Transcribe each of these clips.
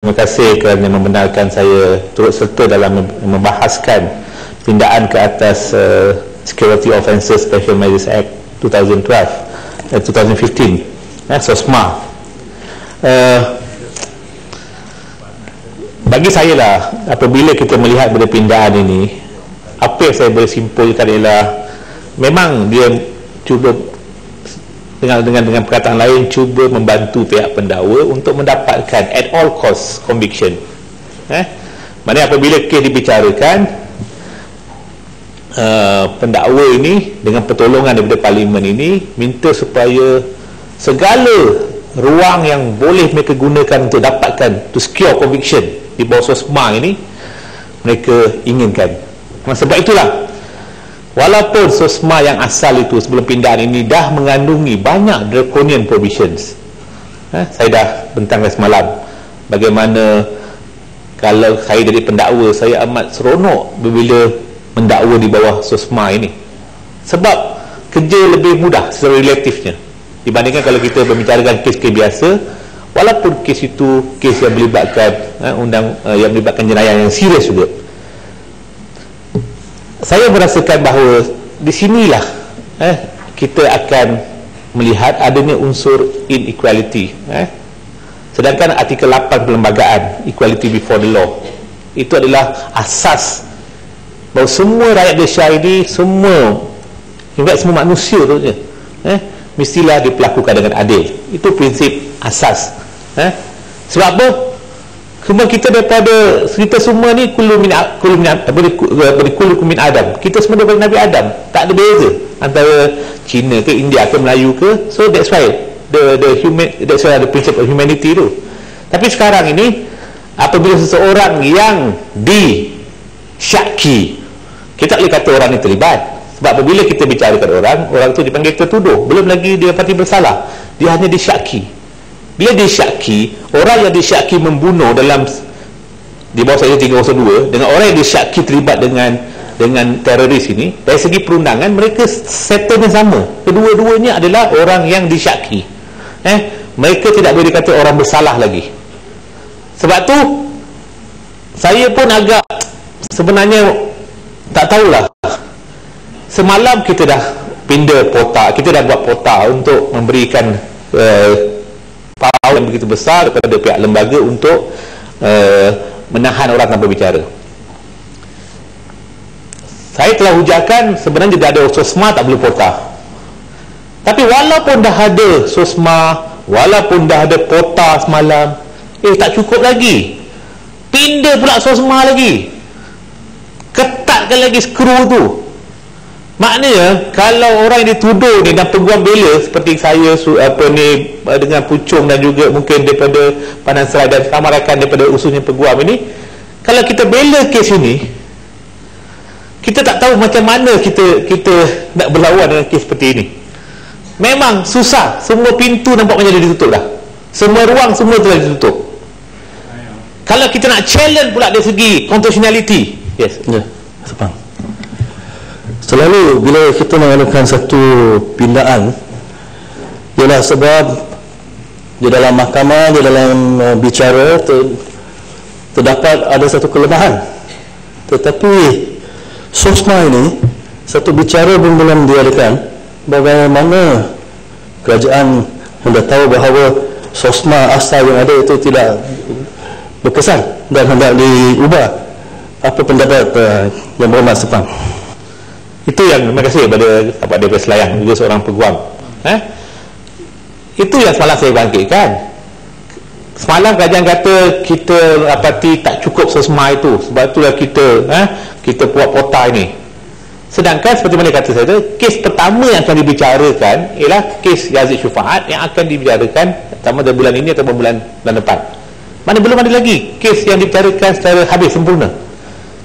Terima kasih kerana membenarkan saya turut serta dalam membahaskan pindaan ke atas Security Offences Special Measures Act 2015 SOSMA. Bagi saya lah, apabila kita melihat pada pindaan ini, apa yang saya boleh simpulkan ialah memang dia cuba dengan perkataan lain, cuba membantu pihak pendakwa untuk mendapatkan at all cost conviction. Maksudnya apabila kes dibicarakan, pendakwa ini dengan pertolongan daripada parlimen ini minta supaya segala ruang yang boleh mereka gunakan untuk dapatkan to secure conviction di bawah SOSMA ini mereka inginkan. Sebab itulah, walaupun SOSMA yang asal itu sebelum pindaan ini dah mengandungi banyak draconian provisions, saya dah bentangkan semalam bagaimana kalau saya jadi pendakwa, saya amat seronok bila mendakwa di bawah SOSMA ini, sebab kerja lebih mudah secara relatifnya dibandingkan kalau kita membicarakan kes-kes biasa, walaupun kes itu kes yang melibatkan yang melibatkan jenayah yang serius juga. Saya merasakan bahawa di sinilah kita akan melihat adanya unsur inequality. Sedangkan artikel 8 perlembagaan equality before the law itu adalah asas bahawa semua rakyat Malaysia ini, semua manusia tu je, mestilah diperlakukan dengan adil. Itu prinsip asas. Sebab apa? Cuma kita daripada kita semua ni kullu min Adam. Kita semua daripada Nabi Adam. Tak ada beza antara Cina ke India ke Melayu ke. So that's why that's why the principle of humanity tu. Tapi sekarang ini apabila seseorang yang disyaki, kita tak boleh kata orang ni terlibat. Sebab apabila kita bicarakan orang tu dipanggil tertuduh, belum lagi dia pasti bersalah, dia hanya disyaki. Bila disyaki, orang yang disyaki membunuh dalam di bawah saja 302 dengan orang yang disyaki terlibat dengan teroris ini, dari segi perundangan mereka settle sama. Kedua-duanya adalah orang yang disyaki. Mereka tidak boleh dikata orang bersalah lagi. Sebab tu saya pun agak sebenarnya tak tahulah. Semalam kita dah pindah pota, kita dah buat pota untuk memberikan power yang begitu besar kepada pihak lembaga untuk menahan orang tanpa bicara. Saya telah hujarkan sebenarnya dah ada SOSMA, tak perlu pota. Tapi walaupun dah ada SOSMA, walaupun dah ada pota semalam, tak cukup lagi. Pindah pula SOSMA lagi, ketatkan lagi skru tu. Maknanya kalau orang yang dituduh ni dan peguam bela seperti saya dengan Pucung dan juga mungkin daripada Panansrai dan ramai-rakan daripada ususnya peguam ini, kalau kita bela kes ini, kita tak tahu macam mana kita nak berlawan dengan kes seperti ini. Memang susah. Semua pintu nampak macam dah ditutup dah. Semua ruang semua telah ditutup. Kalau kita nak challenge pula dari segi constitutionality, yes, Sepang. Selalu bila kita mengadakan satu pindaan, ialah sebab di dalam mahkamah, di dalam bicara terdapat ada satu kelemahan. Tetapi SOSMA ini satu bicara pun belum diadakan. Bagaimana kerajaan hendak tahu bahawa SOSMA asal yang ada itu tidak berkesan dan hendak diubah. Apa pendapat yang berhormat Sepang? Itu yang, terima kasih kepada Pak Daripada Selayang juga seorang peguam. Itu yang semalam saya bangkitkan. Semalam kerajaan kata kita dapati tak cukup SOSMA itu, sebab itulah kita buat pota ini. Sedangkan seperti mana kata saya, kes pertama yang akan dibicarakan ialah kes Yazid Syufaat yang akan dibicarakan sama ada bulan ini atau bulan depan. Mana belum ada lagi kes yang dibicarakan secara habis sempurna.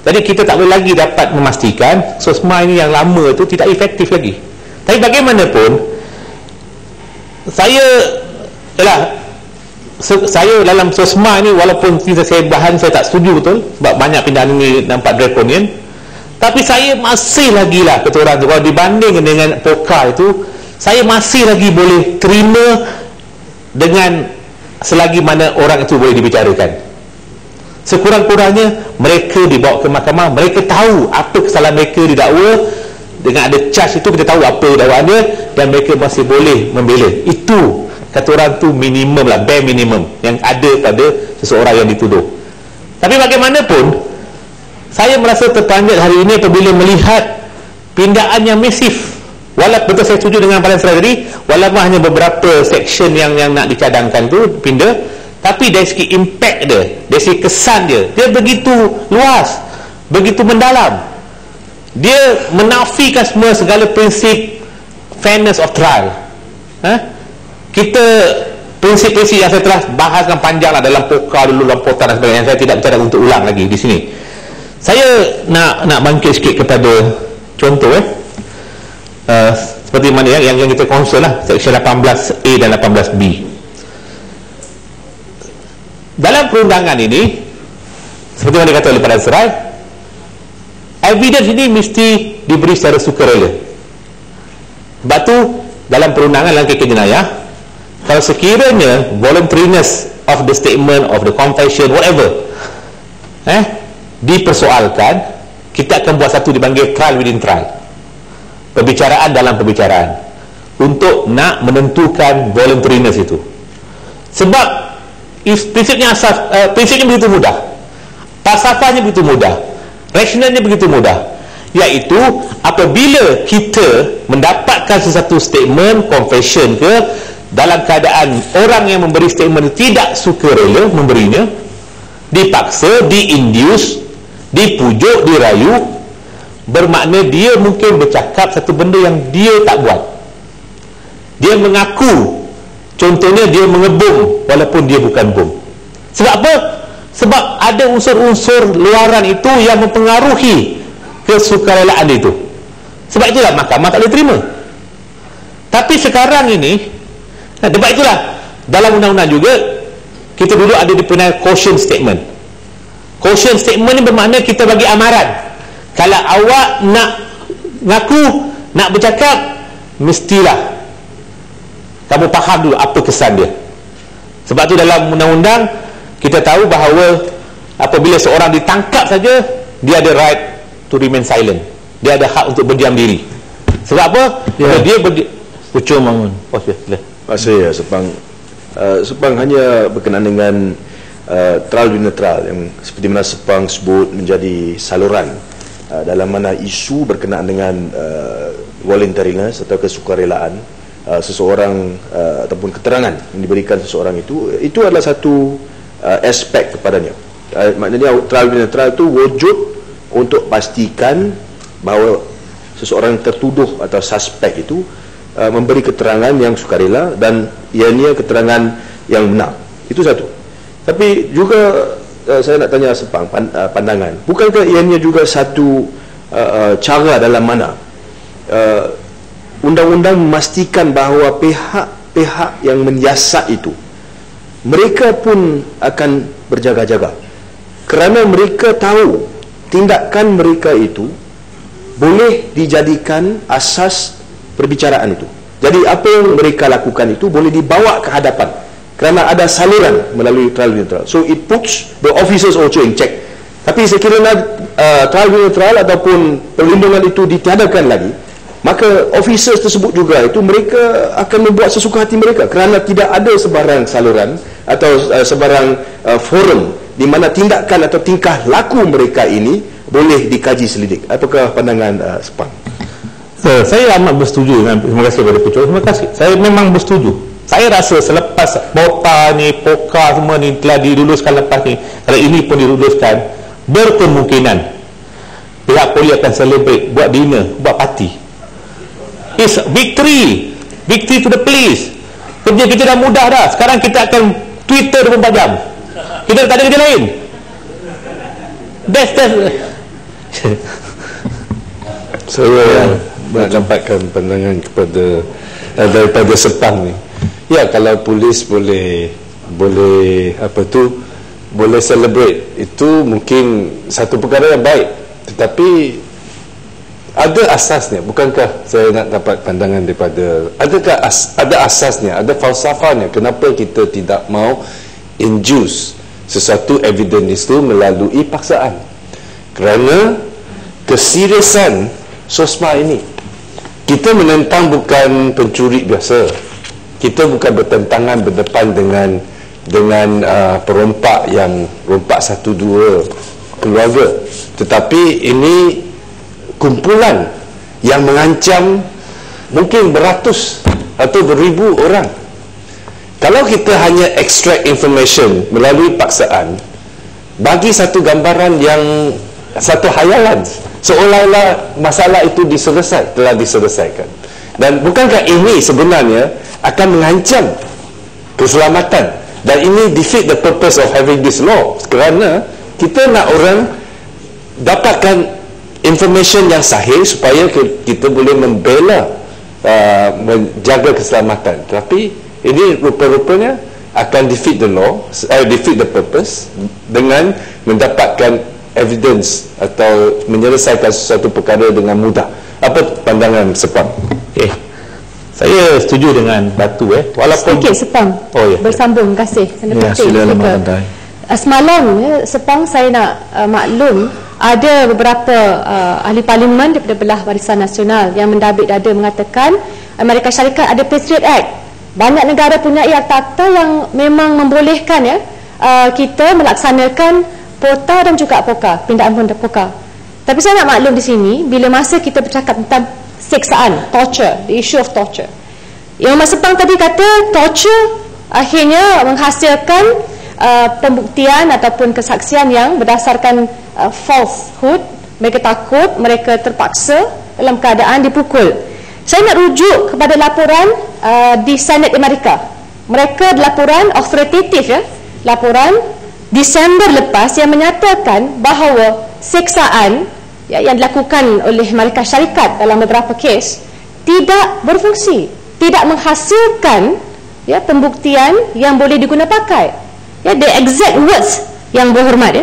Jadi kita tak boleh lagi dapat memastikan SOSMA ini yang lama itu tidak efektif lagi. Tapi bagaimanapun, saya dalam SOSMA ini, walaupun saya tak setuju betul sebab banyak pindaan ini nampak draconian, tapi saya masih lagi lah kata orang tu, kalau dibanding dengan POKA itu, saya masih lagi boleh terima dengan selagi mana orang itu boleh dibicarakan. Sekurang-kurangnya mereka dibawa ke mahkamah, mereka tahu apa kesalahan mereka didakwa. Dengan ada charge itu kita tahu apa dakwaannya, dan mereka masih boleh membela. Itu kata orang tu minimum lah, bare minimum yang ada pada seseorang yang dituduh. Tapi bagaimanapun, saya merasa terpanjat hari ini apabila melihat pindaan yang masif. Walaupun betul saya setuju dengan Padang Serai tadi, walaupun hanya beberapa section yang nak dicadangkan tu pindah, tapi dari segi impact dia, dari segi kesan dia begitu luas, begitu mendalam. Dia menafikan semua segala prinsip fairness of trial. Kita prinsip-prinsip yang saya telah bahaskan panjang lah dalam poka dulu, dalam pota dan sebagainya, saya tidak bercakap untuk ulang lagi di sini. Saya nak bangkit sikit kepada contoh seperti mana yang kita concern lah, section 18A dan 18B. Dalam perundangan ini, seperti yang dikatakan oleh Padang Serai, evidence ini mesti diberi secara sukarela. Sebab tu dalam perundangan, dalam kes jenayah, kalau sekiranya voluntariness of the statement, of the confession, whatever dipersoalkan, kita akan buat satu dipanggil trial within trial, perbicaraan dalam perbicaraan, untuk nak menentukan voluntariness itu. Sebab prinsipnya begitu mudah, falsafahnya begitu mudah, rasionalnya begitu mudah, iaitu apabila kita mendapatkan sesuatu statement, confession ke, dalam keadaan orang yang memberi statement tidak sukarela memberinya, dipaksa, diinduce, dipujuk, dirayu, bermakna dia mungkin bercakap satu benda yang dia tak buat. Dia mengaku, contohnya dia mengebom walaupun dia bukan bom. Sebab apa? Sebab ada unsur-unsur luaran itu yang mempengaruhi kesukarelaan itu. Sebab itulah mahkamah tak boleh terima. Tapi sekarang ini, sebab itulah dalam undang-undang juga kita dulu ada dipanggil caution statement. Caution statement ni bermakna kita bagi amaran. Kalau awak nak ngaku, nak bercakap, mestilah kamu faham dulu apa kesan dia. Sebab tu dalam undang-undang kita tahu bahawa apabila seorang ditangkap saja, dia ada right to remain silent. Dia ada hak untuk berdiam diri. Sebab apa? Kalau dia Ucung bangun. Saya Sepang hanya berkenaan dengan trial unilateral yang seperti mana Sepang sebut menjadi saluran dalam mana isu berkenaan dengan voluntariness atau kesukarelaan seseorang ataupun keterangan yang diberikan seseorang itu adalah satu aspek kepadanya. Maknanya trial unilateral itu wujud untuk pastikan bahawa seseorang tertuduh atau suspek itu memberi keterangan yang sukarela dan ianya keterangan yang benar. Itu satu. Tapi juga saya nak tanya Sepang pandangan, bukankah ianya juga satu cara dalam mana undang-undang memastikan bahawa pihak-pihak yang menyiasat itu, mereka pun akan berjaga-jaga kerana mereka tahu tindakan mereka itu boleh dijadikan asas perbicaraan itu. Jadi apa yang mereka lakukan itu boleh dibawa ke hadapan kerana ada saluran melalui trial unilateral. So it puts the officers also in check. Tapi sekiranya trial unilateral ataupun perlindungan itu ditiadakan lagi, maka officers tersebut juga itu mereka akan membuat sesuka hati mereka kerana tidak ada sebarang saluran atau sebarang forum di mana tindakan atau tingkah laku mereka ini boleh dikaji selidik. Apakah pandangan Sepang? Saya amat bersetuju dengan, terima kasih kepada Pucuk, terima kasih. Saya memang bersetuju. Saya rasa selepas POTA ni, POKA semua ni telah diluluskan lepas ni, kalau ini pun diluluskan, berkemungkinan pihak polis akan celebrate, buat dinner, buat parti. It's victory to the police. Kerja kita dah mudah dah. Sekarang kita akan Twitter 24 jam. Kita tak ada kerja lain. That's saya nak dapatkan pandangan kepada daripada Sepang ni. Ya, kalau polis boleh boleh celebrate, itu mungkin satu perkara yang baik, tetapi ada asasnya. Bukankah saya nak dapat pandangan daripada, adakah ada asasnya, ada falsafahnya kenapa kita tidak mau induce sesuatu evidence itu melalui paksaan. Kerana keseriusan SOSMA ini, kita menentang bukan pencuri biasa, kita bukan bertentangan berdepan dengan perompak yang rompak 1-2 keluarga, tetapi ini kumpulan yang mengancam mungkin beratus atau beribu orang. Kalau kita hanya extract information melalui paksaan, bagi satu gambaran yang satu hayalan, seolah-olah masalah itu telah diselesaikan. Dan bukankah ini sebenarnya akan mengancam keselamatan, dan ini defeat the purpose of having this law, kerana kita nak orang dapatkan information yang sahih supaya kita boleh membela, menjaga keselamatan. Tapi ini rupa-rupanya akan defeat the law, defeat the purpose, dengan mendapatkan evidence atau menyelesaikan sesuatu perkara dengan mudah. Apa pandangan Sepang? Saya setuju dengan Batu walaupun sedikit Sepang. Bersambung, terima kasih. Semalam Sepang, saya nak maklum ada beberapa ahli parlimen daripada belah Barisan Nasional yang mendabik dada mengatakan Amerika Syarikat ada Patriot Act. Banyak negara punya akta yang memang membolehkan kita melaksanakan POTA dan juga POKA, pindaan POKA. Tapi saya nak maklum di sini, bila masa kita bercakap tentang siksaan, torture, the issue of torture, yang Mas Sepang tadi kata torture akhirnya menghasilkan pembuktian ataupun kesaksian yang berdasarkan falsehood. Mereka takut, mereka terpaksa dalam keadaan dipukul. Saya nak rujuk kepada laporan di Senate Amerika. Mereka laporan authoritative, laporan Disember lepas yang menyatakan bahawa siksaan yang dilakukan oleh Amerika Syarikat dalam beberapa kes tidak berfungsi, tidak menghasilkan pembuktian yang boleh diguna pakai. The exact words yang berhormat,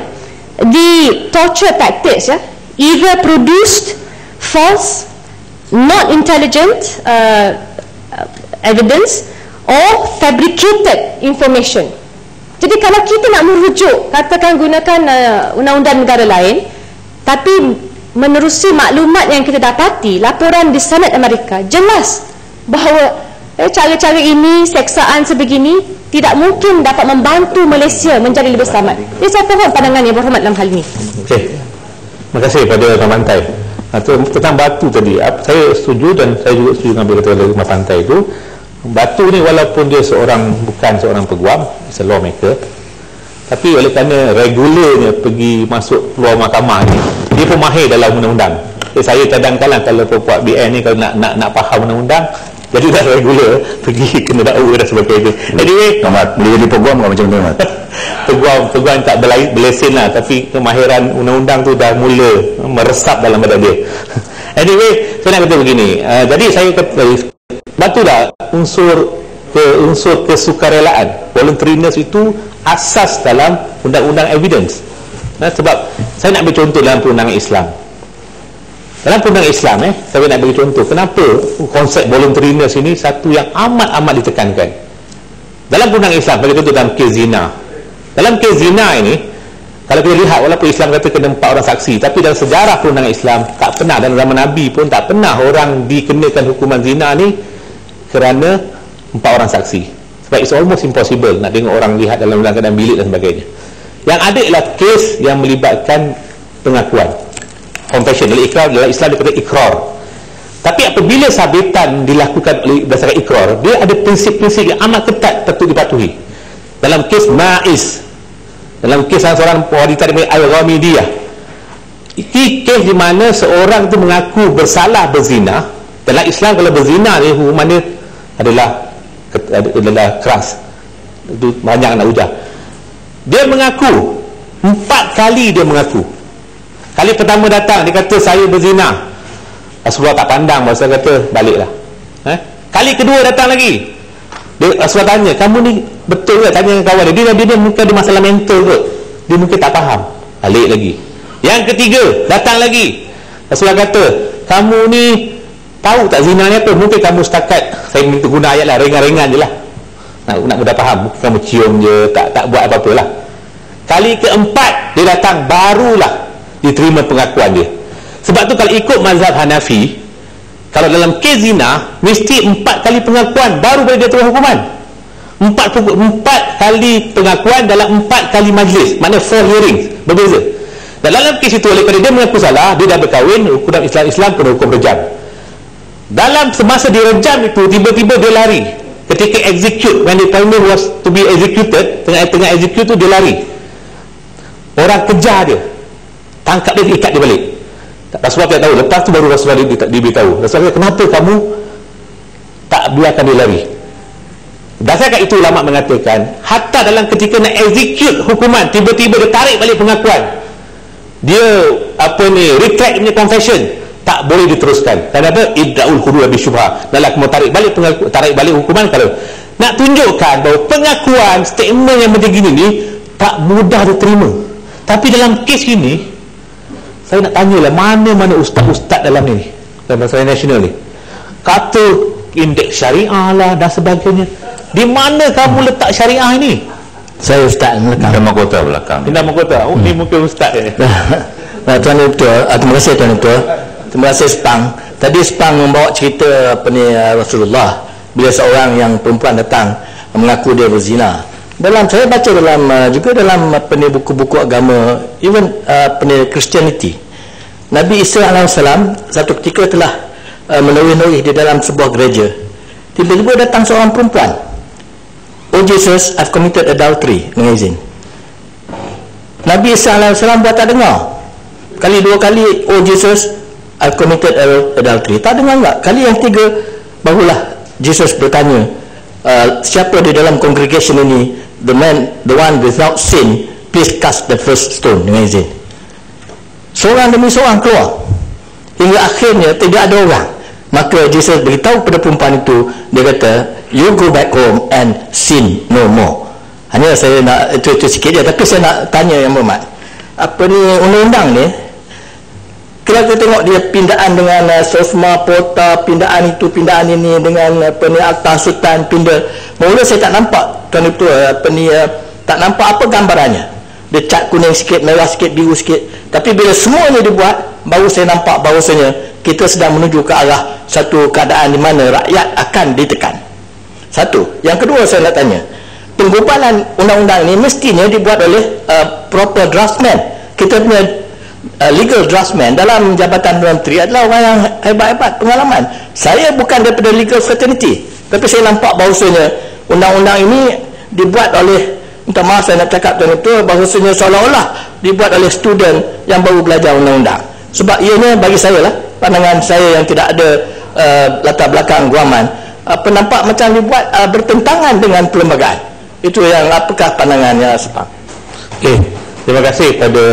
the torture tactics either produced false, not intelligent evidence or fabricated information. Jadi kalau kita nak merujuk, katakan gunakan undang-undang negara lain, tapi menerusi maklumat yang kita dapati, laporan di Senat Amerika jelas bahawa cara-cara ini, seksaan sebegini tidak mungkin dapat membantu Malaysia menjadi lebih selamat. Jadi saya faham pandangan yang berhormat dalam hal ini. Terima kasih kepada Tuan Pantai. Tentang Batu tadi, saya setuju, dan saya juga setuju dengan berkata Tuan Pantai itu. Batu ni walaupun dia bukan seorang peguam, is a lawmaker, tapi oleh kerana regularnya pergi masuk keluar mahkamah ni, dia pun mahir dalam undang-undang. Saya kadang-kadang kalau puak BN ni kalau nak faham undang-undang, jadi dah regular pergi kena dakwa dan sebagainya. Anyway, boleh jadi peguam ke macam mana? peguam tak berlesen lah, tapi kemahiran undang-undang tu dah mula meresap dalam badan dia. Anyway, saya nak kata begini, jadi saya kata Batu dah unsur kesukarelaan, voluntariness itu asas dalam undang-undang evidence. Sebab saya nak beri contoh dalam perundangan Islam. Dalam perundangan Islam saya nak bagi contoh kenapa konsep voluntariness ini satu yang amat-amat ditekankan. Dalam perundangan Islam, bagi contoh dalam kes zina. Dalam kes zina ini, kalau kita lihat, walaupun Islam kata kena 4 orang saksi, tapi dalam sejarah perundangan Islam tak pernah, dalam zaman Nabi pun tak pernah orang dikenakan hukuman zina ni kerana 4 orang saksi. Sebab it's almost impossible nak tengok orang lihat dalam keadaan bilik dan sebagainya. Yang ada ialah kes yang melibatkan pengakuan, confession. Dalam Islam dia kata ikrar. Tapi apabila sabitan dilakukan berdasarkan ikrar, dia ada prinsip-prinsip yang amat ketat patut dipatuhi. Dalam kes Ma'iz, dalam kes seorang wanita daripada Al-Ghamidiyah, ini kes di mana seorang itu mengaku bersalah berzina. Dalam Islam kalau berzina ni hukumannya adalah keras. Itu banyak nak hujah. Dia mengaku 4 kali, dia mengaku. Kali pertama datang dia kata saya berzina, Rasulullah tak pandang, Rasulullah kata baliklah. Kali kedua datang lagi, Rasulullah tanya, kamu ni betul ke? Tanya kawan dia, dia mungkin ada masalah mental kot, dia mungkin tak faham, balik lagi. Yang ketiga datang lagi, Rasulullah kata kamu ni tahu tak zina ni apa? Mungkin kamu setakat, saya minta guna ayat lah, ringan-ringan je lah, nak mudah faham, kamu cium je, tak buat apa-apa lah. Kali keempat dia datang, barulah diterima pengakuan dia. Sebab tu kalau ikut mazhab Hanafi, kalau dalam kes zina mesti 4 kali pengakuan baru boleh dia terima hukuman. 4 kali pengakuan dalam 4 kali majlis, maknanya 4 hearings, berbeza. Dan dalam kes itu, oleh kerana dia mengaku salah, dia dah berkahwin, hukum Islam kena hukum rejam. Dalam semasa dia rejam itu, tiba-tiba dia lari. Ketika execute, when the timer was to be executed, tengah execute tu dia lari. Orang kejar dia, tangkap dia, ikat dia balik. Rasulullah tidak tahu. Lepas tu baru Rasulullah diberitahu. Rasulullah, kenapa kamu tak biarkan dia lari? Dasarkan itu ulama mengatakan, hatta dalam ketika nak execute hukuman, tiba-tiba dia tarik balik pengakuan, dia retract punya confession, tak boleh diteruskan. Kenapa? Idra'ul hudud bi syubhah. Dalam mau tarik balik hukuman, kalau nak tunjukkan bahawa pengakuan, statement yang macam gini ni tak mudah diterima. Tapi dalam kes ini, saya nak tanyalah, mana-mana ustaz-ustaz dalam ni, dalam masalah nasional ni, kata indeks syariah lah dan sebagainya. Di mana kamu letak syariah ini? Saya ustaz belakang. Di mahkota belakang. Di mahkota. Oh, ni mungkin ustaz ni. Tuan Ketua, terima kasih Tuan Ketua. Terima kasih Sepang. Tadi Sepang membawa cerita Rasulullah bila seorang yang perempuan datang mengaku dia berzina. Saya baca dalam buku-buku agama, even Christianity, Nabi Isa AS satu ketika telah menoreh-noreh di dalam sebuah gereja. Tiba-tiba datang seorang perempuan, "Oh Jesus, I've committed adultery," dengan izin. Nabi Isa AS buat tak dengar. Kali 2 kali, "Oh Jesus, I've committed adultery," tak dengar enggak. Kali yang 3 barulah Jesus bertanya, siapa di dalam congregation ini, the one without sin, please cast the first stone, dengan izin. Seorang demi seorang keluar, hingga akhirnya tidak ada orang. Maka Jesus beritahu kepada perempuan itu, dia kata, "You go back home and sin no more." Hanya saya nak itu sikit je, tapi saya nak tanya Yang Berhormat, undang-undang ni, kalau kita tengok dia pindaan dengan SOSMA, POTA, pindaan itu, pindaan ini, dengan Akta Sultan, pindah. Mula saya tak nampak, Tuan Ketua, tak nampak apa gambarannya. Dia cat kuning sikit, merah sikit, biru sikit. Tapi bila semua ini dibuat, baru saya nampak bahawasanya kita sedang menuju ke arah satu keadaan di mana rakyat akan ditekan. Satu. Yang kedua saya nak tanya, penggubalan undang-undang ini mestinya dibuat oleh proper draftsman. Kita punya legal draftsman dalam Jabatan Menteri adalah orang yang hebat-hebat pengalaman. Saya bukan daripada legal fraternity, tapi saya nampak bahawasanya undang-undang ini dibuat oleh, minta maaf saya nak cakap Tuan Ketua, bahawasanya seolah-olah dibuat oleh student yang baru belajar undang-undang. Sebab ianya bagi saya lah, pandangan saya yang tidak ada latar belakang guaman, penampak macam dibuat bertentangan dengan perlembagaan. Itu yang apakah pandangannya Sepang? Okey, terima kasih kepada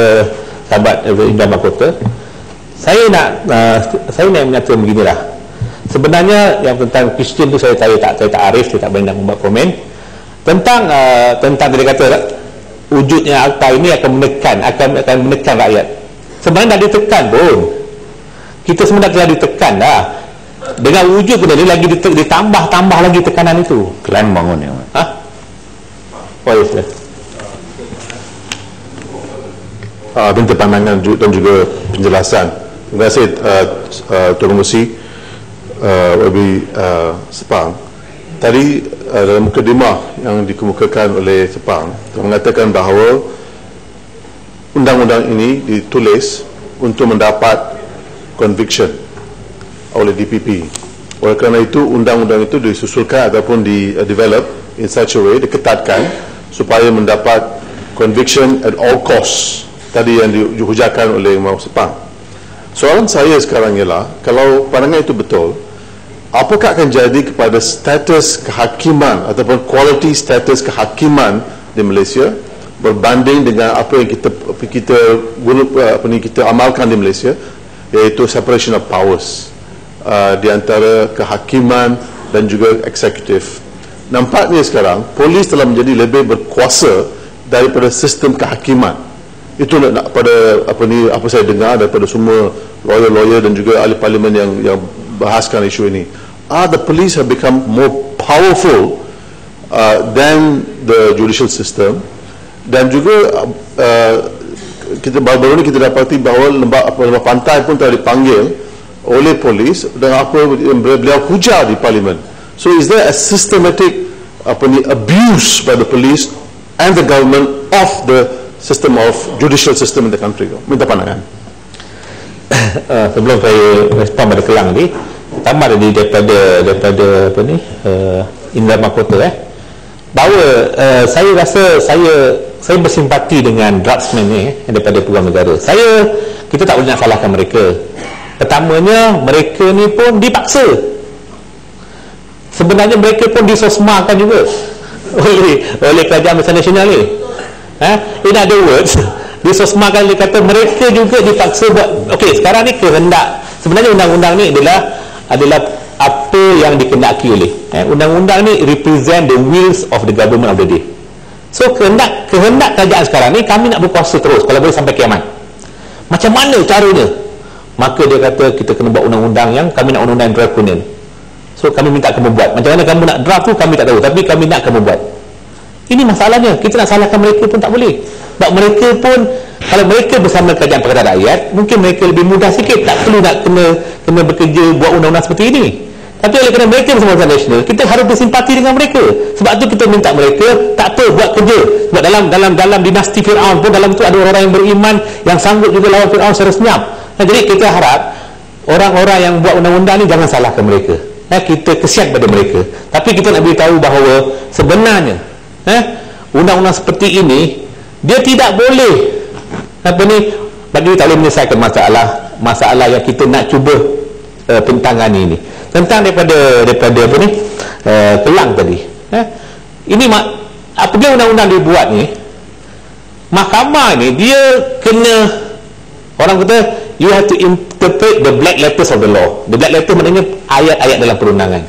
sahabat Indah Mahkota. Saya nak mengatakan beginilah. Sebenarnya yang tentang Kristian tu saya tak arif, saya tak boleh nak membuat komen. Tentang dia kata wujudnya akta ini akan menekan rakyat. Sebenarnya dah ditekan pun. Kita sebenarnya telah ditekan dah. Dengan wujud benda ni lagi ditambah lagi tekanan itu. Klan bangun ya. Oh yes. Minta pandangan dan juga penjelasan. Terima kasih Tuan Musi Wabi Sepang. Tadi dalam mukadimah yang dikemukakan oleh Sepang mengatakan bahawa undang-undang ini ditulis untuk mendapat conviction oleh DPP. Oleh kerana itu undang-undang itu disusulkan ataupun develop in such a way, diketatkan supaya mendapat conviction at all costs. Tadi yang dihujahkan oleh Imam Sepang. Soalan saya sekarang ialah, kalau pandangan itu betul, apakah akan jadi kepada status kehakiman ataupun quality status kehakiman di Malaysia berbanding dengan apa yang kita amalkan di Malaysia, iaitu separation of powers di antara kehakiman dan juga eksekutif. Nampaknya sekarang polis telah menjadi lebih berkuasa daripada sistem kehakiman. Itu pada apa saya dengar daripada semua lawyer-lawyer dan juga ahli parlimen yang bahaskan isu ini. The police have become more powerful than the judicial system, Dan juga kita baru-baru ni kita dapati bahawa lembah pantai pun telah dipanggil oleh polis dan beliau hujar di parlimen. So is there a systematic abuse by the police and the government of the system of judicial system in the country? Minta pandangan. Sebelum saya respon pada Kelang ni, pertama tadi daripada apa ni, Indra Mahkota bahawa saya rasa saya bersimpati dengan draftsman ni daripada Peguam Negara. Kita tak boleh nak salahkan mereka. Pertamanya, mereka ni pun dipaksa. Sebenarnya mereka pun disosmakan juga oleh Kerajaan Besar Nasional ni. In other words, disosmakan, dia kata mereka juga dipaksa buat. Okey, sekarang ni kehendak. Sebenarnya undang-undang ni adalah apa yang dikehendaki oleh undang-undang ni represent the wills of the government of the day. So kehendak kerajaan sekarang ni, kami nak berkuasa terus kalau boleh sampai kiamat. Macam mana caranya? Maka dia kata kita kena buat undang-undang yang kami nak undang-undang draconian. So kami minta kamu buat. Macam mana kamu nak draft tu kami tak tahu, tapi kami nak kamu buat. Ini masalahnya. Kita nak salahkan mereka pun tak boleh. Sebab mereka pun, kalau mereka bersama Kerajaan Pakatan Rakyat, mungkin mereka lebih mudah sikit, tak perlu nak kena bekerja buat undang-undang seperti ini. Tapi oleh kerana mereka bersama Barisan Nasional, kita harus bersimpati dengan mereka. Sebab tu kita minta mereka tak apa, buat kerja. Sebab dalam dinasti Fir'aun pun, dalam tu ada orang-orang yang beriman yang sanggup juga lawan Fir'aun secara senyap. Jadi kita harap orang-orang yang buat undang-undang ni jangan salahkan mereka. Kita kesian pada mereka. Tapi kita nak beritahu bahawa sebenarnya undang-undang seperti ini dia tidak boleh bagi tak boleh menyelesaikan masalah yang kita nak cuba tentangani ini. Tentang daripada apa ni Kelang tadi. Ini apabila undang-undang dibuat ni, mahkamah ni dia kena, orang kata you have to interpret the black letters of the law. The black letter maknanya ayat-ayat dalam perundangan.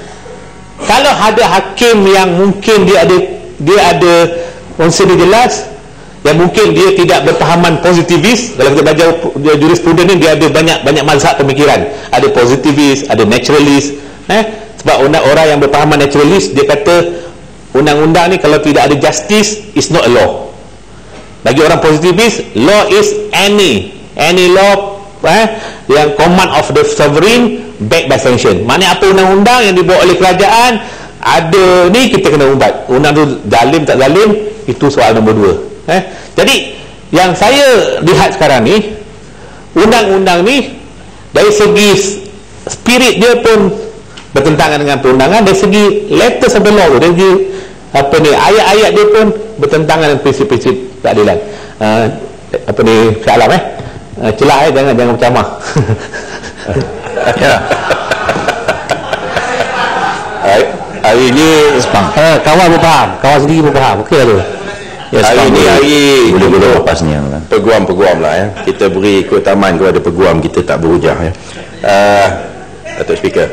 Kalau ada hakim yang mungkin dia ada unsur dia jelas, yang mungkin dia tidak berpahaman positivis. Kalau kita belajar jurisprudens ni, dia ada banyak mazhab pemikiran. Ada positivis, ada naturalist. Sebab orang yang berpahaman naturalist, dia kata undang-undang ni kalau tidak ada justice is not a law. Bagi orang positivis, law is any law yang command of the sovereign backed by sanction. Maknanya apa undang-undang yang dibuat oleh kerajaan ada ni, kita kena ubat. Undang tu zalim tak zalim, itu soal nombor 2. Jadi yang saya lihat sekarang ni, undang-undang ni dari segi spirit dia pun bertentangan dengan perundangan, dari segi letters of the law, dari segi ayat-ayat dia pun bertentangan dengan prinsip-prinsip keadilan. Syah Alam celah jangan bercamah. Ya. Hari ni kawan berfaham, kawan sendiri berfaham. Okey lah tu. Ya, hari ni boleh lepasnya kan. Peguam-peguam lah kita beri keutamaan kepada peguam, kita tak berhujah Datuk Speaker,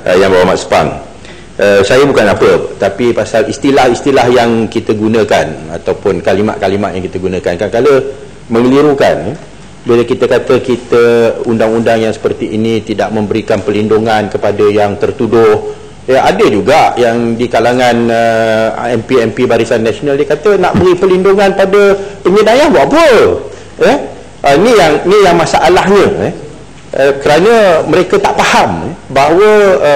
Yang Berhormat Sepang, saya bukan apa, tapi pasal istilah-istilah yang kita gunakan ataupun kalimat-kalimat yang kita gunakan kadang-kadang mengelirukan. Bila kita kata kita undang-undang yang seperti ini tidak memberikan perlindungan kepada yang tertuduh, ada juga yang di kalangan MP Barisan Nasional dia kata nak beri perlindungan pada penyedayah, buat apa? Ini yang masalahnya. Kerana mereka tak faham bahawa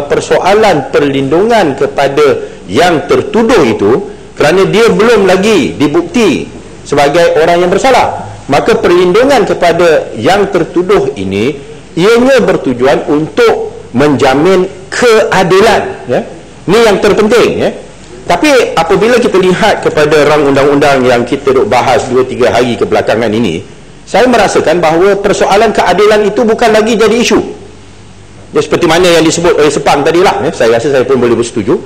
persoalan perlindungan kepada yang tertuduh itu, kerana dia belum lagi dibukti sebagai orang yang bersalah, maka perlindungan kepada yang tertuduh ini ianya bertujuan untuk menjamin keadilan. Ini yang terpenting. Tapi apabila kita lihat kepada rang undang-undang yang kita duk bahas 2-3 hari kebelakangan ini, saya merasakan bahawa persoalan keadilan itu bukan lagi jadi isu. Seperti mana yang disebut oleh Sepang tadilah, saya rasa saya pun boleh bersetuju.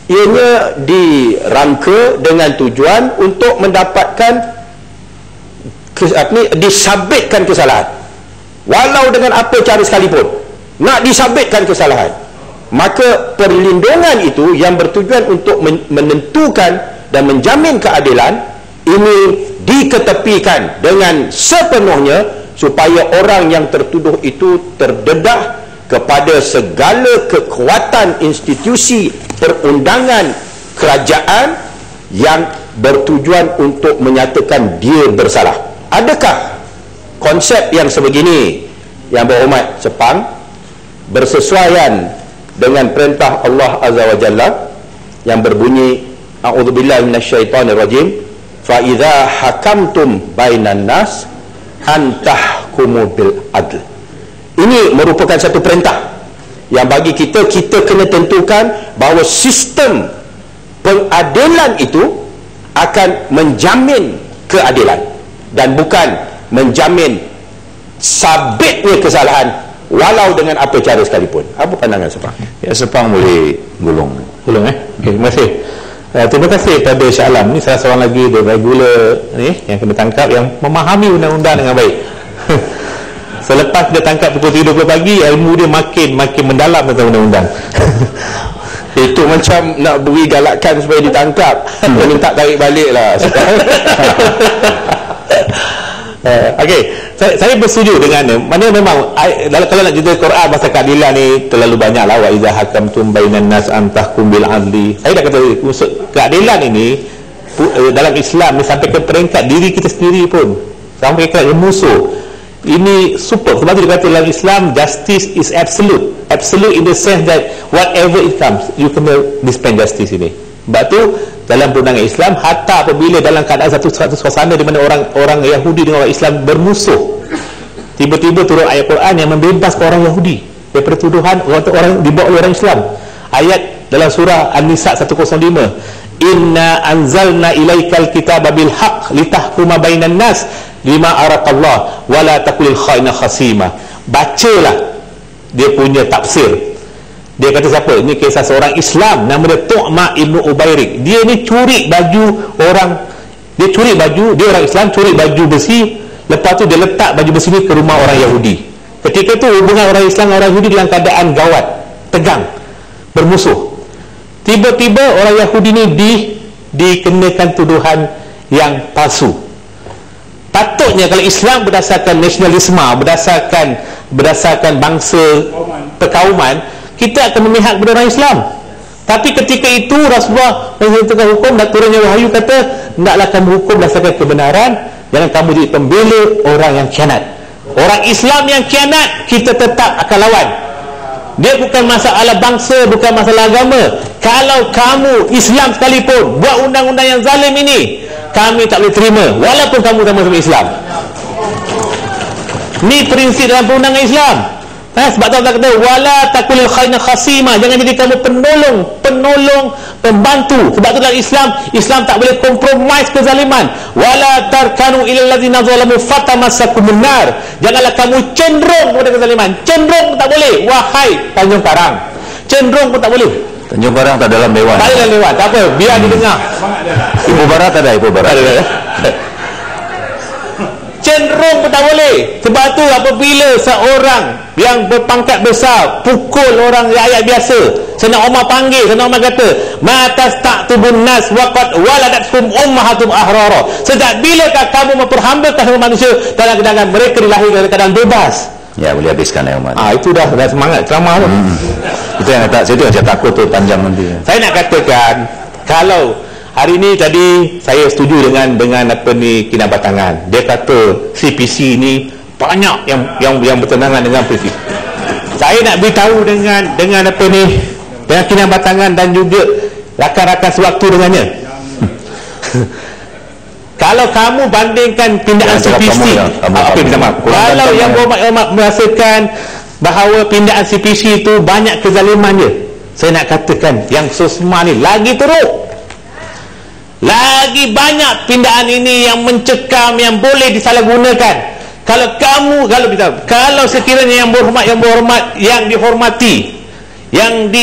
Ianya dirangka dengan tujuan untuk mendapatkan disabitkan kesalahan, walau dengan apa cara sekalipun nak disabitkan kesalahan. Maka perlindungan itu yang bertujuan untuk menentukan dan menjamin keadilan ini diketepikan dengan sepenuhnya, supaya orang yang tertuduh itu terdedah kepada segala kekuatan institusi perundangan kerajaan yang bertujuan untuk menyatakan dia bersalah. Adakah konsep yang sebegini, yang berhormat Sepang, bersesuaian dengan perintah Allah Azza wa Jalla yang berbunyi a'udzubillahi minasyaitonirrajim fa idza hakamtum bainan nas an tahkumu bil adl. Ini merupakan satu perintah yang bagi kita kena tentukan bahawa sistem pengadilan itu akan menjamin keadilan dan bukan menjamin sabitnya kesalahan walau dengan apa cara sekalipun. Apa pandangan Sepang? Ya, Sepang boleh gulung. Okay, terima kasih. Terima kasih kepada Syah Alam ni, salah seorang lagi the regular ni yang kena tangkap, yang memahami undang-undang dengan baik. Selepas dia tangkap pukul 3:20 pagi, ilmu dia makin mendalam tentang undang-undang. Itu macam nak beri galakan supaya ditangkap. Dia minta tarik balik lah. Okey, saya bersetuju dengan mana memang kalau nak cerita Quran pasal keadilan ni terlalu banyak lah. Wa idza hakamtum bainan nas an tahkum bil adli. Saya dah kata maksud keadilan ini dalam Islam ni sampai ke peringkat diri kita sendiri pun, sampai ke musuh. Ini super. Sebab tu dia kata dalam Islam justice is absolute. Absolute in the sense that whatever it comes, you kena dispense justice ini. Sebab tu dalam perundangan Islam, hatta apabila dalam keadaan satu suasana di mana orang Yahudi dengan orang Islam bermusuh, tiba-tiba turun ayat Quran yang membebaskan orang Yahudi daripada tuduhan orang dibawa oleh orang Islam. Ayat dalam surah An-Nisa 105, inna anzalna ilaikal kitaba bil haqq litahkuma bainan nas lima araqallah wala taqulil khaina khasima. Bacalah dia punya tafsir. Dia kata siapa? Ini kisah seorang Islam nama dia Tu'ma Ibn Ubairik. Dia ni curi baju orang, dia orang Islam curi baju besi, lepas tu dia letak baju besi ni ke rumah orang Yahudi. Ketika tu hubungan orang Islam dan orang Yahudi dalam keadaan gawat, tegang, bermusuh. Tiba-tiba orang Yahudi ni dikenakan tuduhan yang palsu. Patutnya kalau Islam berdasarkan nasionalisme, berdasarkan bangsa perkauman, kita akan memihak kepada orang Islam. Tapi ketika itu Rasulullah menentukan hukum dan turunnya wahyu kata, hendaklah kamu hukum berdasarkan kebenaran, jangan kamu jadi pembela orang yang khianat. Orang Islam yang khianat, kita tetap akan lawan. Dia bukan masalah bangsa, bukan masalah agama. Kalau kamu Islam sekalipun buat undang-undang yang zalim ini, kami tak boleh terima walaupun kamu sama-sama Islam. Ni prinsip dalam perundangan Islam. Sebab tu Allah kata wala taqulil khaina khasima, jangan jadi kamu penolong, pembantu. Sebab tu dalam Islam tak boleh kompromis kezaliman. Wala tarkanu ilal ladzina zalamu fatamassakumun nar, janganlah kamu cenderung kepada kezaliman. Cenderung pun tak boleh. Wahai Tanjung Karang, cenderung pun tak boleh. Tanjung Karang tak dalam dewan. Tak dalam dewan, tak apa, biar didengar. Ibu Barat ada, Ibu Barat ada. Cenderung pun tak boleh. Sebab tu apabila seorang yang berpangkat besar pukul orang rakyat biasa, Sayyidina Umar panggil, Sayyidina Umar kata, "Ma tasta'tubun nas waqad waladatum ummahatum ahrara." Sejak bilakah kamu memperhambakan semua manusia dalam keadaan mereka dilahirkan dalam keadaan bebas? Ya, boleh habiskan ya, Umar. Itu dah semangat ceramah tu. Itu yang kata, saya tu macam takut tu panjang nanti. Saya nak katakan, kalau hari ni tadi saya setuju dengan apa ni Kinabatangan. Dia kata CPC ni banyak yang bertentangan dengan prinsip. Saya nak beritahu dengan apa ni, dengan Kinabatangan dan juga rakan-rakan sewaktu dengannya. Kalau kamu bandingkan pindaan CPC, kalau yang berhormat merasakan bahawa pindaan CPC itu banyak kezalimannya, saya nak katakan yang SOSMA ni lagi teruk. Lagi banyak pindaan ini yang mencekam, yang boleh disalahgunakan. Kalau sekiranya yang berhormat, yang dihormati, yang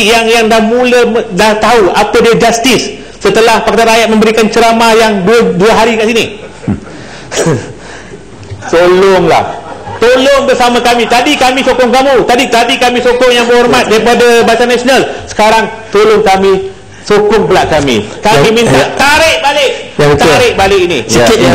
dah tahu apa dia justice, setelah Pakatan Rakyat memberikan ceramah yang dua hari kat sini. Tolong bersama kami. Tadi kami sokong kamu, tadi kami sokong yang berhormat daripada Barisan Nasional. Sekarang tolong kami, sokong pula kami. Kami minta tarik balik ini. Sikit je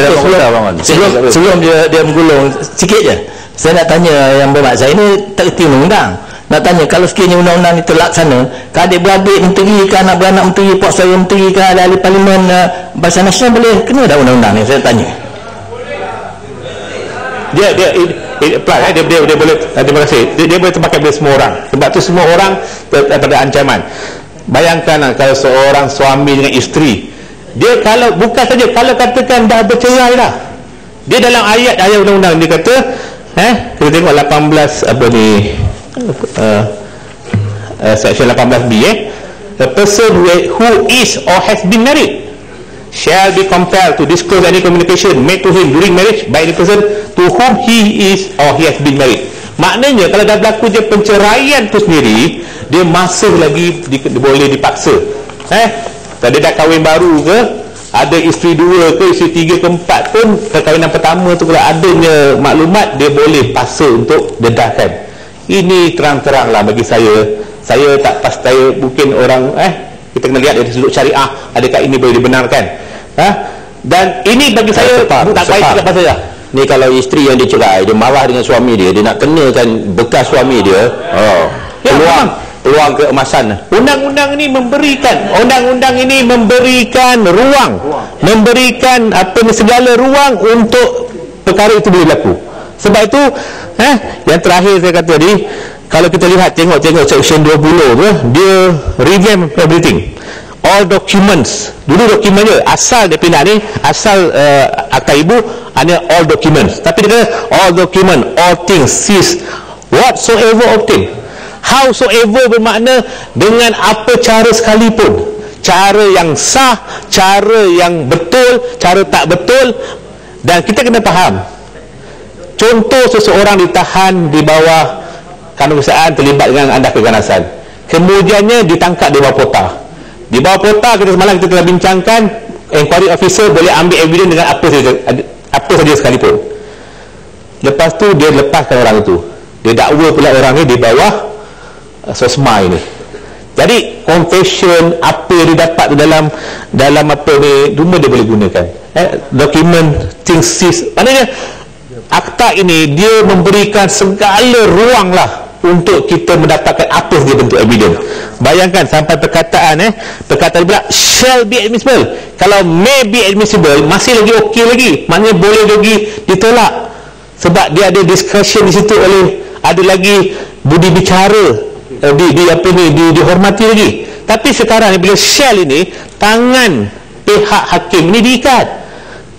sebelum dia menggulung, sikit je. Saya nak tanya yang berhormat, saya ni tak kerti undang-undang. Nak tanya, kalau sekiranya undang-undang itu laksana, ke adik-beradik menteri, ke anak-beranak menteri, pok saudara menteri, ke ahli parlimen Barisan Nasional boleh kena tak undang-undang ni? Saya tanya. Dia boleh, terima kasih, dia boleh terpakai oleh semua orang. Sebab tu semua orang daripada ancaman. Bayangkan kalau seorang suami dengan isteri, dia kalau bukan saja, kalau katakan dah bercerai dah, dia dalam ayat undang-undang dia kata, kita tengok 18 apa ni, section 18B, the person who is or has been married shall be compelled to disclose any communication made to him during marriage by the person to whom he is or he has been married. Maknanya kalau dah berlaku je penceraian tu sendiri, dia masih lagi boleh dipaksa. Kalau dia dah kahwin baru ke, ada isteri 2 ke, isteri 3 ke 4 pun, perkahwinan pertama tu kalau adanya maklumat, dia boleh paksa untuk dedahkan. Ini terang-terang lah bagi saya tak pasti, mungkin orang kita kena lihat dari sudut syariah, adakah ini boleh dibenarkan. Dan ini bagi saya tak baik juga pasal saya. Ni kalau isteri yang dicerai, dia marah dengan suami dia nak kenakan bekas suami dia, peluang keemasan. Undang-undang ini memberikan ruang, memberikan segala ruang untuk perkara itu boleh berlaku. Sebab itu yang terakhir saya kata tadi, kalau kita lihat tengok section 20 tu, dia revamp everything, all documents. Dulu dokumen je, asal dia pindah ni, asal akta ibu hanya all documents, tapi dia kata all document, all things seized, whatsoever obtained. Howsoever bermakna dengan apa cara sekalipun, cara yang sah, cara yang betul, cara tak betul. Dan kita kena faham, contoh seseorang ditahan di bawah kenegaraan terlibat dengan anda keganasan, kemudiannya ditangkap di bawah pota. Di bawah pota, kita semalam kita telah bincangkan, inquiry officer boleh ambil evidence dengan apa saja sekalipun. Lepas tu dia lepaskan orang itu, dia dakwa pula orang ni di bawah SOSMA ini. Jadi confession, apa yang didapat dalam apa ni, semua dia boleh gunakan. Dokumen, things seized. Maknanya akta ini dia memberikan segala ruang lah untuk kita mendapatkan apa saja bentuk evidence. Bayangkan sampai perkataan pula shall be admissible. Kalau may be admissible, masih lagi okey lagi, maknanya boleh lagi ditolak, sebab dia ada discretion di situ, ada lagi budi bicara, dihormati lagi. Tapi sekarang bila shall ini, tangan pihak hakim ni diikat,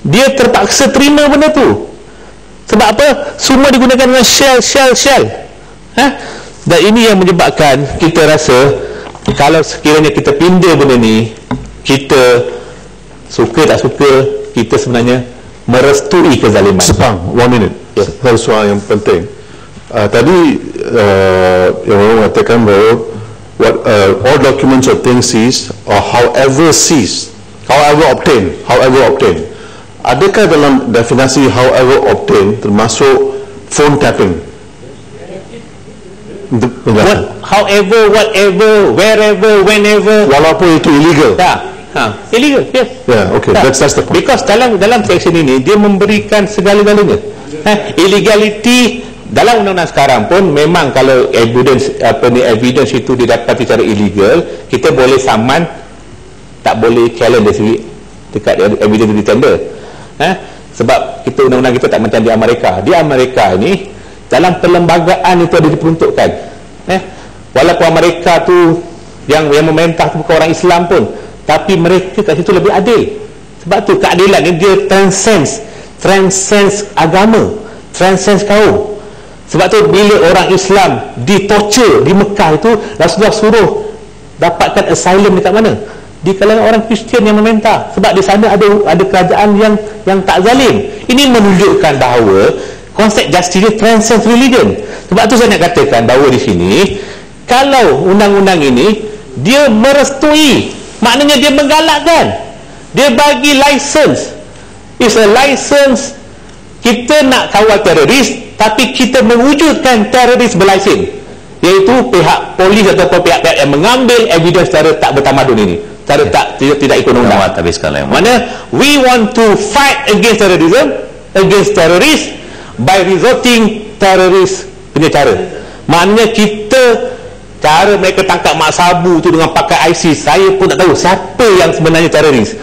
dia terpaksa terima benda tu. Sebab apa? Semua digunakan dengan shall. Dan ini yang menyebabkan kita rasa kalau sekiranya kita pindah benda ni, kita suka tak suka, kita sebenarnya merestui kezaliman. Sepang, 1 minute. Satu soal yang penting. Tadi yang orang mengatakan bahawa all documents or things seized or however obtained. Adakah dalam definisi however obtained termasuk phone tapping? However, whatever, wherever, whenever, walaupun itu illegal. Illegal, yes. Okay, that's the point. Because dalam section ini dia memberikan segala-galanya. Illegality dalam undang-undang sekarang pun memang kalau evidence itu didapati secara illegal, kita boleh saman, tak boleh challenge dari segi dekat evidence di tender. Sebab kita undang-undang kita tak macam di Amerika. Di Amerika ini dalam perlembagaan itu ada diperuntukkan. Walaupun Amerika tu yang memerintah tu bukan orang Islam pun, tapi mereka kat situ lebih adil. Sebab tu keadilan ni dia transcends agama, transcends kaum. Sebab tu bila orang Islam ditorture di Mekah itu, Rasulullah suruh dapatkan asylum dekat mana? Di kalangan orang Kristian yang memerintah. Sebab di sana ada kerajaan yang tak zalim. Ini menunjukkan bahawa konsep justice transcends religion. Sebab tu saya nak katakan bahawa di sini, kalau undang-undang ini dia merestui, maknanya dia menggalakkan, dia bagi license. It's a license. Kita nak kawal teroris, tapi kita mewujudkan teroris berlaisin, iaitu pihak polis atau pihak-pihak yang mengambil evidence secara tak bertamadun ini, secara tidak ikut undang-undang. Mana we want to fight against terrorism, against terrorists by resorting terrorist punya cara. Maknanya kita cara mereka tangkap Mak Sabu tu dengan pakai ISIS, saya pun tak tahu siapa yang sebenarnya teroris.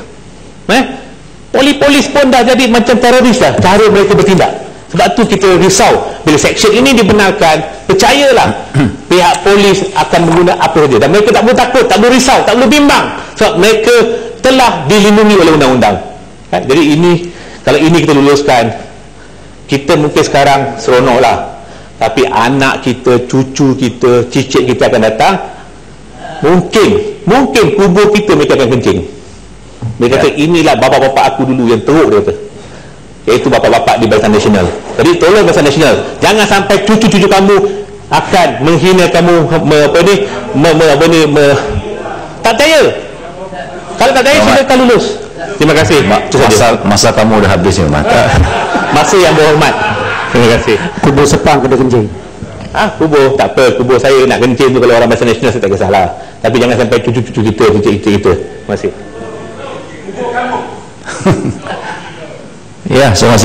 Polis pun dah jadi macam teroris dah cara mereka bertindak. Sebab tu kita risau bila section ini dibenarkan. Percayalah pihak polis akan menggunakan apa saja, dan mereka tak perlu takut, tak perlu risau, tak perlu bimbang, sebab mereka telah dilindungi oleh undang-undang. Jadi ini, kalau ini kita luluskan, kita mungkin sekarang seronok lah, tapi anak kita, cucu kita, cicit kita akan datang, mungkin kubur kita mereka akan kencing. Dia kata inilah bapa-bapa aku dulu yang teruk, dia kata, iaitu bapa-bapa di Barisan Nasional. Jadi tolong Barisan Nasional, jangan sampai cucu-cucu kamu akan menghina kamu, tak percaya. Kalau tak percaya, silakan lulus. Terima kasih. Masa kamu dah habis ya, Mat. Masa yang berhormat. Terima kasih. Kubur Sepang kena kencing. Kubur tak apa, kubur saya nak kencing tu kalau orang Barisan Nasional saya tak kisahlah. Tapi jangan sampai cucu-cucu kita, cicit-cicit kita. Terima kasih. Ya, terima kasih.